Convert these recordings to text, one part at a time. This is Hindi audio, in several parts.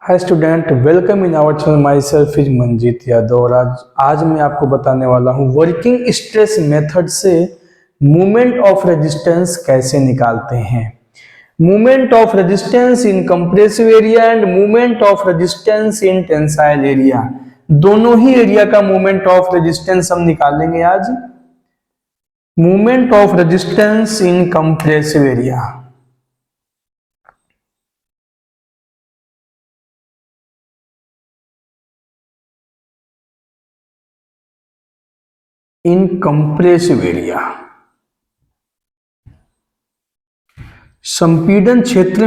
Hi student, welcome in our channel. Myself is Manjeet Yadav और आज मैं आपको बताने वाला हूँ वर्किंग स्ट्रेस मेथड से मूवमेंट ऑफ रेजिस्टेंस कैसे निकालते हैं। Movement of resistance in compressive area and movement of resistance in tensile area, दोनों ही एरिया का मूवमेंट ऑफ रेजिस्टेंस हम निकालेंगे आज। Movement of resistance in compressive area, in compressive area, संपीड़न क्षेत्र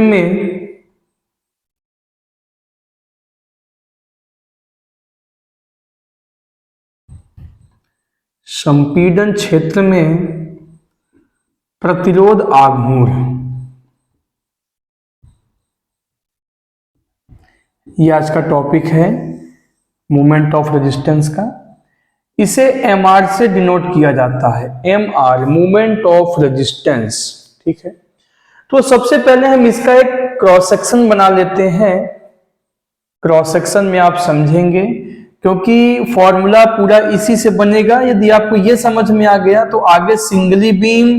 में प्रतिरोध आघूर्ण, ये आज का टॉपिक है मूवमेंट ऑफ रेजिस्टेंस का। इसे एमआर से डिनोट किया जाता है, एमआर मूवमेंट ऑफ रेजिस्टेंस। ठीक है, तो सबसे पहले हम इसका एक क्रॉस सेक्शन बना लेते हैं। क्रॉस सेक्शन में आप समझेंगे क्योंकि फॉर्मूला पूरा इसी से बनेगा। यदि आपको ये समझ में आ गया तो आगे सिंगली बीम,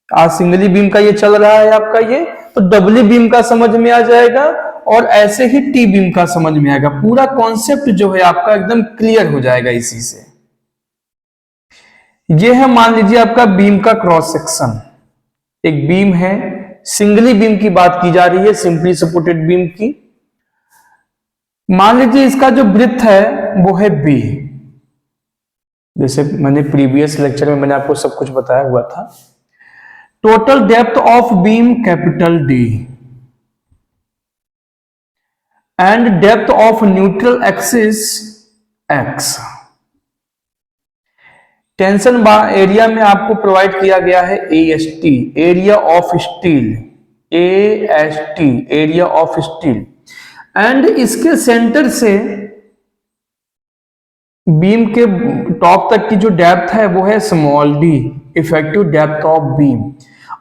आज सिंगली बीम का ये चल रहा है आपका, ये तो डबली बीम का समझ में आ जाएगा और ऐसे ही टी बीम का समझ में आएगा। पूरा कॉन्सेप्ट जो है आपका एकदम क्लियर हो जाएगा इसी से। ये है, मान लीजिए आपका बीम का क्रॉस सेक्शन, एक बीम है, सिंगली बीम की बात की जा रही है, सिंपली सपोर्टेड बीम की। मान लीजिए इसका जो ब्रेड्थ है वो है बी, जैसे मैंने प्रीवियस लेक्चर में मैंने आपको सब कुछ बताया हुआ था। Total depth of beam capital D and depth of neutral axis x. Tension area में आपको प्रोवाइड किया गया है AST, area of steel, AST area of steel. And इसके सेंटर से बीम के टॉप तक की जो डेप्थ है वो है small D, effective depth of beam.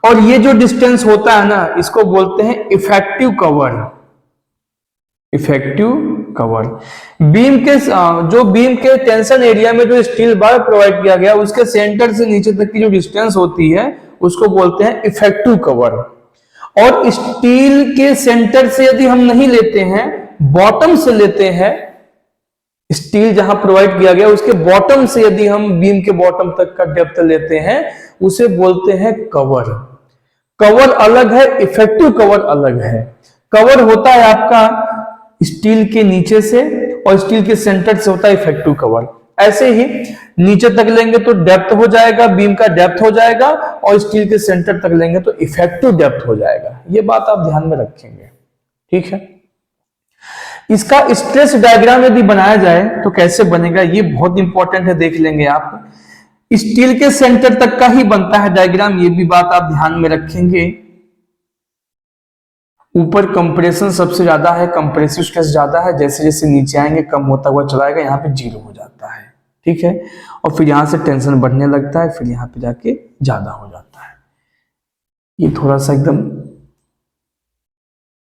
और ये जो डिस्टेंस होता है ना, इसको बोलते हैं effective cover. Effective cover beam के जो बीम के टेंशन एरिया में जो स्टील बार प्रोवाइड किया गया उसके सेंटर से नीचे तक की जो डिस्टेंस होती है उसको बोलते हैं इफेक्टिव कवर। और स्टील के सेंटर से यदि हम नहीं लेते हैं, बॉटम से लेते हैं, स्टील जहां प्रोवाइड किया गया उसके बॉटम से यदि हम बीम के बॉटम तक का डेप्थ लेते हैं उसे बोलते हैं कवर। कवर अलग है, इफेक्टिव कवर अलग है। कवर होता है आपका स्टील के नीचे से और स्टील के सेंटर से होता है इफेक्टिव कवर। ऐसे ही नीचे तक लेंगे तो डेप्थ हो जाएगा, बीम का डेप्थ हो जाएगा, और स्टील के सेंटर तक लेंगे तो इफेक्टिव डेप्थ हो जाएगा। ये बात आप ध्यान में रखेंगे, ठीक है। इसका स्ट्रेस डायग्राम यदि बनाया जाए तो कैसे बनेगा, ये बहुत इंपॉर्टेंट है, देख लेंगे आप। स्टील के सेंटर तक का ही बनता है डायग्राम, ये भी बात आप ध्यान में रखेंगे। ऊपर कंप्रेशन सबसे ज्यादा है, कंप्रेसिव स्ट्रेस ज्यादा है, जैसे जैसे नीचे आएंगे कम होता हुआ चलाएगा, यहाँ पे जीरो हो जाता है, ठीक है। और फिर यहाँ से टेंशन बढ़ने लगता है, फिर यहाँ पे जाके ज्यादा हो जाता है। ये थोड़ा सा एकदम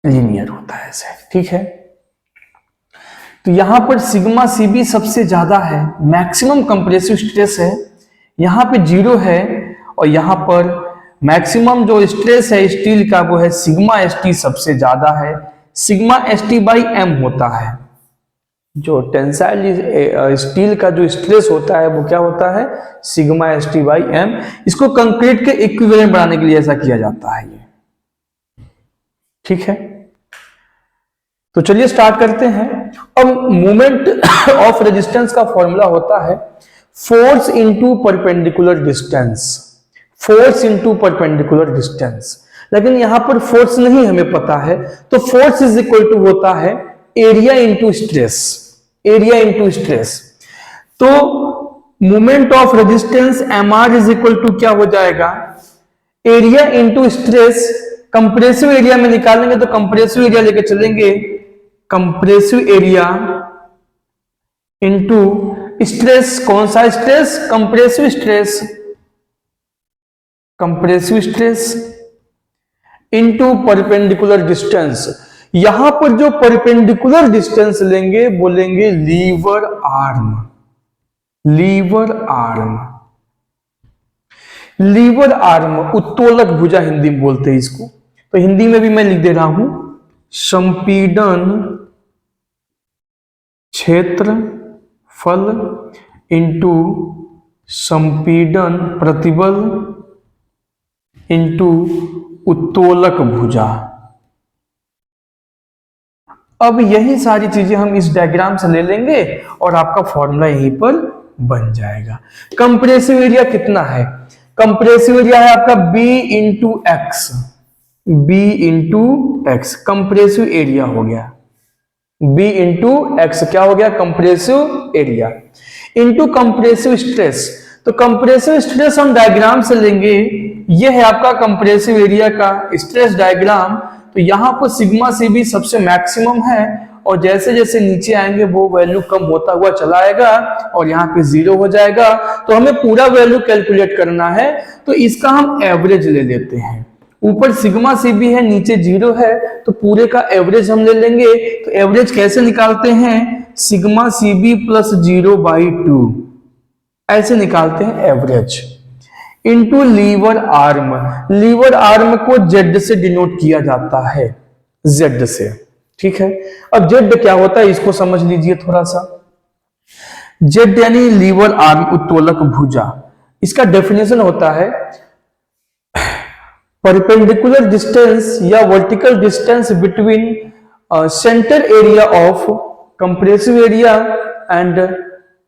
लीनियर होता है ऐसे, ठीक है। तो यहाँ पर सिग्मा सीबी सबसे ज्यादा है, मैक्सिमम कंप्रेसिव स्ट्रेस है, यहाँ पे जीरो है, और यहाँ पर मैक्सिमम जो स्ट्रेस है स्टील का वो है सिग्मा एसटी, सबसे ज्यादा है। सिग्मा एसटी बाई एम होता है। जो टेंसाइल स्टील का जो स्ट्रेस होता है वो क्या होता है, सिग्मा एसटी बाई एम। इसको कंक्रीट के इक्विवेलेंट बनाने के लिए ऐसा किया जाता है, ये ठीक है। तो चलिए स्टार्ट करते हैं। अब मूवमेंट ऑफ रेजिस्टेंस का फॉर्मूला होता है force into perpendicular distance, force into perpendicular distance. लेकिन यहां पर फोर्स नहीं हमें पता है, तो फोर्स इज इक्वल टू होता है area into stress, area into stress. तो movement of resistance MR is equal to क्या हो जाएगा, area into stress. Compressive area में निकालेंगे तो कंप्रेसिव एरिया लेके चलेंगे, कंप्रेसिव एरिया इनटू स्ट्रेस। कौन सा stress, compressive stress, compressive stress into perpendicular distance. यहां पर जो परपेंडिकुलर डिस्टेंस लेंगे वो लेंगे lever arm. Lever arm, lever arm उत्तोलक भुजा हिंदी में बोलते हैं इसको। तो हिंदी में भी मैं लिख दे रहा हूं, संपीड़न क्षेत्रफल इंटू संपीड़न प्रतिबल इंटू उत्तोलक भुजा। अब यही सारी चीजें हम इस डायग्राम से ले लेंगे और आपका फॉर्मूला यहीं पर बन जाएगा। कंप्रेसिव एरिया कितना है? कंप्रेसिव एरिया है आपका B into x, B into x compressive area हो गया। B इंटू एक्स क्या हो गया? Compressive area into compressive stress. तो कंप्रेसिव स्ट्रेस हम डायग्राम से लेंगे, ये है आपका कंप्रेसिव एरिया का स्ट्रेस डायग्राम। तो यहां पर सिग्मा सीबी सबसे मैक्सिमम है और जैसे जैसे नीचे आएंगे वो वैल्यू कम होता हुआ चला आएगा और यहाँ पे 0 हो जाएगा। तो हमें पूरा वैल्यू कैलकुलेट करना है, तो इसका हम एवरेज ले लेते हैं। ऊपर सिग्मा सीबी है, नीचे 0 है, तो पूरे का एवरेज हम ले लेंगे। तो एवरेज कैसे निकालते हैं? सिग्मा सीबी प्लस 0/2 ऐसे निकालते हैं average, into lever arm. Lever arm को जेड से डिनोट किया जाता है, जेड से, ठीक है। अब जेड क्या होता है इसको समझ लीजिए थोड़ा सा। जेड यानी लीवर आर्म उत्तोलक भुजा। इसका डेफिनेशन होता है परपेंडिकुलर डिस्टेंस या vertical distance between centre area of compressive area and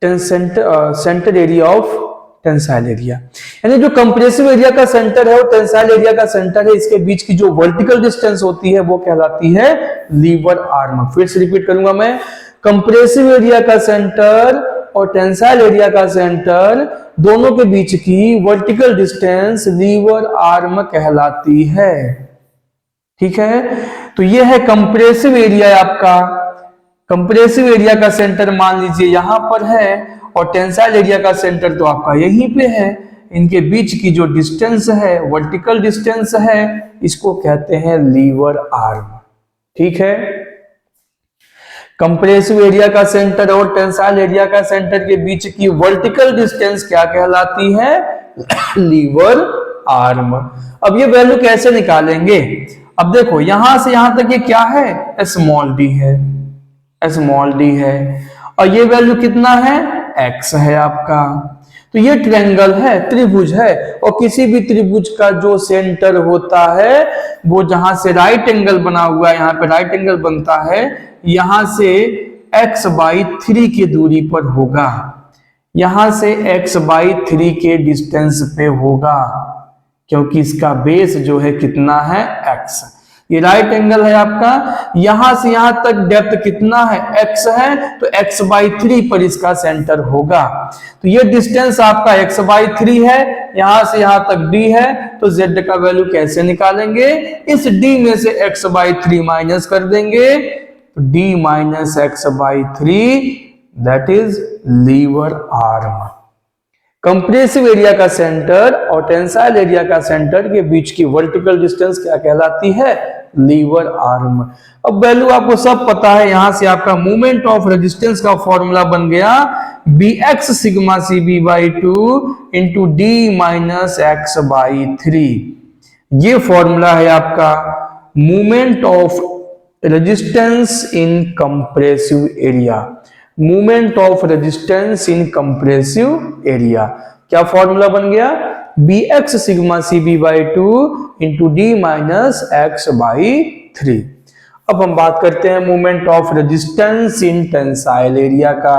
centre area of tensile area. यानी जो कंप्रेसिव एरिया का सेंटर है और टेंसाइल एरिया का सेंटर है, इसके बीच की जो वर्टिकल डिस्टेंस होती है वो कहलाती है लीवर आर्म। फिर से रिपीट करूंगा मैं, कंप्रेसिव एरिया का सेंटर और टेंसाइल एरिया का सेंटर दोनों के बीच की वर्टिकल डिस्टेंस लीवर आर्म कहलाती है, ठीक है। तो ये है कंप्रेसिव एरिया आपका। कंप्रेसिव एरिया का सेंटर मान लीजिए यहां पर है और टेंसाइल एरिया का सेंटर तो आपका यहीं पे है। इनके बीच की जो डिस्टेंस है, वर्टिकल डिस्टेंस है, इसको कहते हैं लीवर आर्म, ठीक है। कंप्रेसिव एरिया का सेंटर और टेंसाइल एरिया का सेंटर के बीच की वर्टिकल डिस्टेंस क्या कहलाती है? Lever arm. अब ये वैल्यू कैसे निकालेंगे? अब देखो यहां से यहां तक ये क्या है? स्मॉल डी है, स्मॉल डी है, और ये वैल्यू कितना है? एक्स है आपका। तो ये ट्रायंगल है, त्रिभुज है, और किसी भी त्रिभुज का जो सेंटर होता है वो जहां से राइट एंगल बना हुआ है, यहाँ पे राइट एंगल बनता है, यहां से x/3 की दूरी पर होगा, यहां से x/3 के डिस्टेंस पे होगा, क्योंकि इसका बेस जो है कितना है? x। ये राइट एंगल है आपका, यहां से यहां तक डेप्थ कितना है? x है, तो x/3 पर इसका सेंटर होगा। तो ये डिस्टेंस आपका x/3 है, यहां से यहां तक d है, तो z का वैल्यू कैसे निकालेंगे? इस d में से x/3 माइनस कर देंगे, तो d - x/3 that is lever arm. Compressive area का सेंटर और टेंसाइल एरिया का सेंटर के बीच की वर्टिकल डिस्टेंस क्या कहलाती है? Lever arm. अब वैल्यू आपको सब पता है, यहां से आपका मोमेंट ऑफ रेजिस्टेंस का फॉर्मूला बन गया bx sigma cb/2 into d - x/3। ये फॉर्मूला है आपका moment of resistance in compressive area. Movement of resistance in compressive area क्या फॉर्मूला बन गया? bx sigma cb/2 into d - x/3। अब हम बात करते हैं movement of resistance in tensile area का।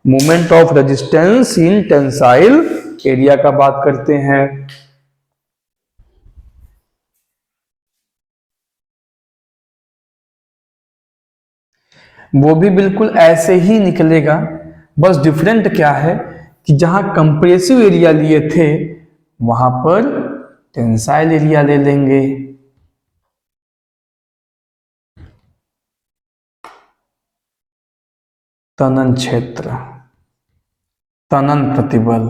Movement of resistance in tensile area का बात करते हैं। वो भी बिल्कुल ऐसे ही निकलेगा, बस डिफरेंट क्या है कि जहां कंप्रेसिव एरिया लिए थे वहां पर टेंसाइल एरिया ले लेंगे। तनन क्षेत्र, तनन प्रतिबल,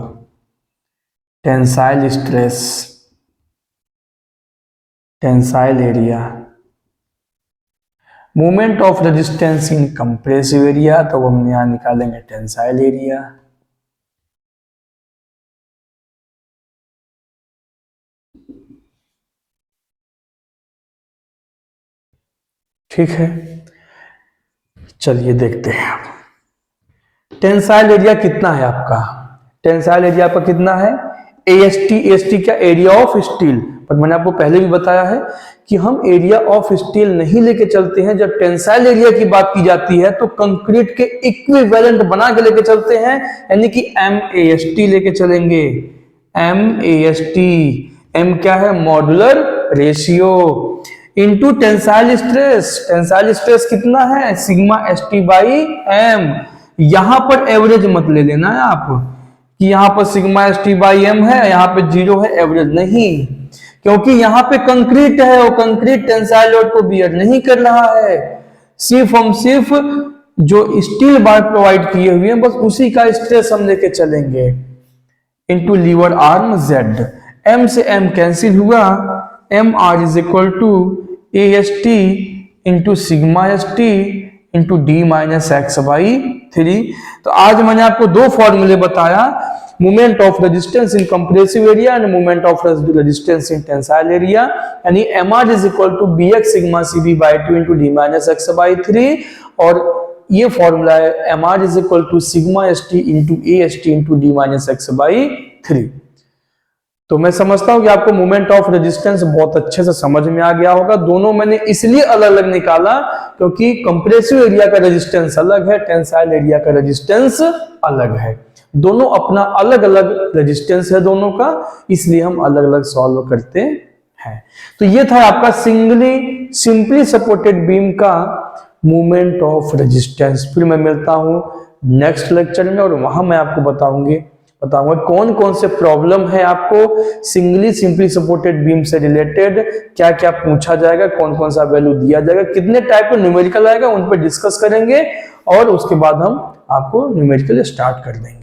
tensile stress, tensile area, moment of resistance in compressive area, तो हम यहां निकालेंगे टेंसाइल एरिया। ठीक है, चलिए देखते हैं टेंसाइल एरिया कितना है आपका। टेंसाइल एरिया आपका कितना है, एएसटी क्या, एरिया ऑफ स्टील। पर मैंने आपको पहले भी बताया है कि हम एरिया ऑफ स्टील नहीं लेके चलते हैं। जब टेंसाइल एरिया की बात की जाती है तो कंक्रीट के इक्विवेलेंट बना के लेके चलते हैं, यानी कि MAST लेके चलेंगे। MAST, M क्या है, modular ratio into tensile stress. Tensile stress कितना है, सिग्मा ST बाई M। यहां पर एवरेज मत ले लेना है आप कि यहां पर सिग्मा ST बाई M है, यहां पे 0 है, एवरेज नहीं, क्योंकि यहां पे कंक्रीट है और कंक्रीट टेंसाइल लोड को बियर नहीं कर रहा है। सिर्फ जो स्टील बार प्रोवाइड किए हुए हैं बस उसी का स्ट्रेस हम लेके चलेंगे into lever arm Z। M से M कैंसिल हुआ, MR is equal to AST into sigma ST into D minus X by 3। तो आज मैंने आपको दो फॉर्मूले बताया, moment of resistance in compressive area and moment of resistance in tensile area, यानी MR is equal to BX sigma CB by 2 into D minus X by 3। और ये फॉर्मूला है MR is equal to sigma ST into AST into D minus X by 3। तो मैं समझता हूं कि आपको मोमेंट ऑफ रेजिस्टेंस बहुत अच्छे से समझ में आ गया होगा। दोनों मैंने इसलिए अलग अलग निकाला क्योंकि कंप्रेसिव एरिया का रेजिस्टेंस अलग है, टेंसाइल एरिया का रेजिस्टेंस अलग है। दोनों अपना अलग अलग रेजिस्टेंस है दोनों का, इसलिए हम अलग अलग सॉल्व करते हैं। तो ये था आपका सिंपली सपोर्टेड बीम का मोमेंट ऑफ रेजिस्टेंस। फिर मैं मिलता हूं नेक्स्ट लेक्चर में और वहां मैं आपको बताऊंगा कौन कौन से प्रॉब्लम है आपको सिंपली सपोर्टेड बीम से रिलेटेड, क्या क्या पूछा जाएगा, कौन कौन सा वैल्यू दिया जाएगा, कितने टाइप का न्यूमेरिकल आएगा, उन पर डिस्कस करेंगे और उसके बाद हम आपको न्यूमेरिकल स्टार्ट कर देंगे।